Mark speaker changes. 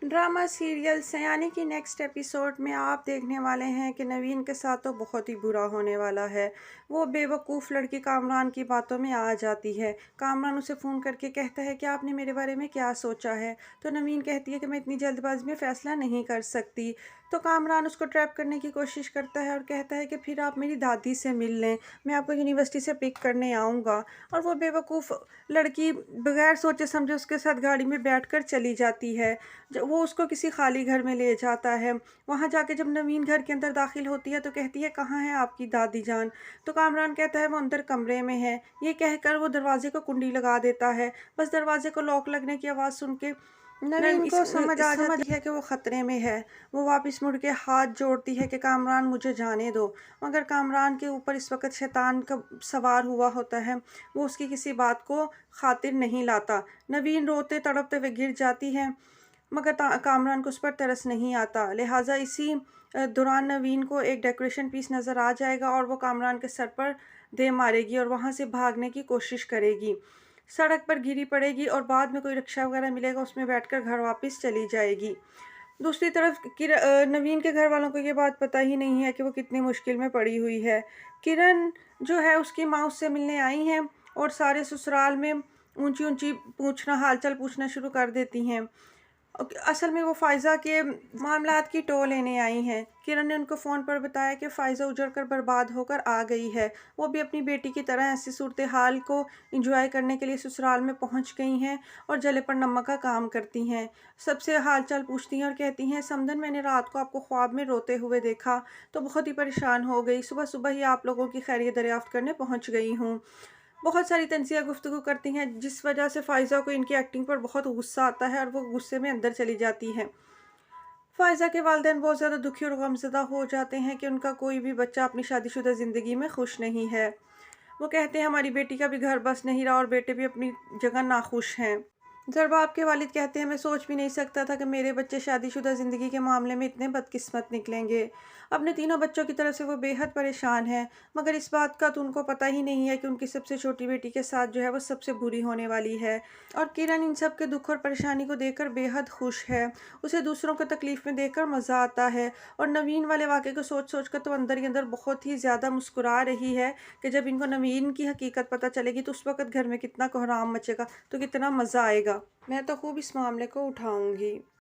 Speaker 1: Drama serial सयानी की next episode में आप देखने वाले हैं कि नवीन के साथ तो बहुत ही बुरा होने वाला है। वो बेवकूफ़ लड़की कामरान की बातों में आ जाती है। कामरान उसे फ़ोन करके कहता है कि आपने मेरे बारे में क्या सोचा है। तो नवीन कहती है कि मैं इतनी जल्दबाजी में फ़ैसला नहीं कर सकती। तो कामरान उसको ट्रैप करने की कोशिश करता है और कहता है कि फिर आप मेरी दादी से मिल लें, मैं आपको यूनिवर्सिटी से पिक करने आऊँगा। और वो बेवकूफ़ लड़की बगैर सोचे समझे उसके साथ गाड़ी में बैठकर चली जाती है। जब वो उसको किसी खाली घर में ले जाता है, वहाँ जाके जब नवीन घर के अंदर दाखिल होती है तो कहती है कहाँ है आपकी दादी जान। तो कामरान कहता है वो अंदर कमरे में है। ये कहकर वो दरवाजे को कुंडी लगा देता है। बस दरवाजे को लॉक लगने की आवाज़ सुन के नवीन को समझ आ जाती है कि वो ख़तरे में है। वो वापस मुड़ के हाथ जोड़ती है कि कामरान मुझे जाने दो, मगर कामरान के ऊपर इस वक्त शैतान का सवार हुआ होता है। वो उसकी किसी बात को खातिर नहीं लाता। नवीन रोते तड़पते हुए गिर जाती है, मगर कामरान को उस पर तरस नहीं आता। लिहाजा इसी दौरान नवीन को एक डेकोरेशन पीस नज़र आ जाएगा और वो कामरान के सर पर दे मारेगी और वहाँ से भागने की कोशिश करेगी। सड़क पर गिरी पड़ेगी और बाद में कोई रिक्शा वगैरह मिलेगा, उसमें बैठकर घर वापस चली जाएगी। दूसरी तरफ नवीन के घर वालों को ये बात पता ही नहीं है कि वो कितनी मुश्किल में पड़ी हुई है। किरण जो है उसकी माँ उससे मिलने आई हैं और सारे ससुराल में ऊंची ऊंची पूछना हालचाल पूछना शुरू कर देती हैं। असल में वो फ़ायज़ा के मामलात की टो लेने आई हैं। किरण ने उनको फ़ोन पर बताया कि फ़ायज़ा उजड़ कर बर्बाद होकर आ गई है। वो भी अपनी बेटी की तरह ऐसी सूरत हाल को इंजॉय करने के लिए ससुराल में पहुंच गई हैं और जले पर नमक का काम करती हैं। सबसे हाल चाल पूछती हैं और कहती हैं समदन मैंने रात को आपको ख्वाब में रोते हुए देखा तो बहुत ही परेशान हो गई। सुबह सुबह ही आप लोगों की खैरियत दरियाफ्त करने पहुंच गई हूँ। बहुत सारी तंज़िया गुफ्तगू करती हैं, जिस वजह से फ़ायज़ा को इनकी एक्टिंग पर बहुत गुस्सा आता है और वो गुस्से में अंदर चली जाती हैं। फ़ायज़ा के वालिदैन बहुत ज़्यादा दुखी और गमज़दा हो जाते हैं कि उनका कोई भी बच्चा अपनी शादीशुदा ज़िंदगी में खुश नहीं है। वो कहते हैं हमारी बेटी का भी घर बस नहीं रहा और बेटे भी अपनी जगह नाखुश हैं। ज़रबाब के वालिद कहते हैं मैं सोच भी नहीं सकता था कि मेरे बच्चे शादीशुदा ज़िंदगी के मामले में इतने बदकिस्मत निकलेंगे। अपने तीनों बच्चों की तरफ से वो बेहद परेशान हैं, मगर इस बात का तो उनको पता ही नहीं है कि उनकी सबसे छोटी बेटी के साथ जो है वो सबसे बुरी होने वाली है। और किरण इन सब के दुख और परेशानी को देखकर बेहद खुश है। उसे दूसरों को तकलीफ़ में देखकर मज़ा आता है और नवीन वाले वाक़े को सोच सोच कर तो अंदर ही अंदर बहुत ही ज़्यादा मुस्कुरा रही है कि जब इनको नवीन की हकीकत पता चलेगी तो उस वक़्त घर में कितना कोहराम मचेगा, तो कितना मज़ा आएगा। मैं तो खूब इस मामले को उठाऊँगी।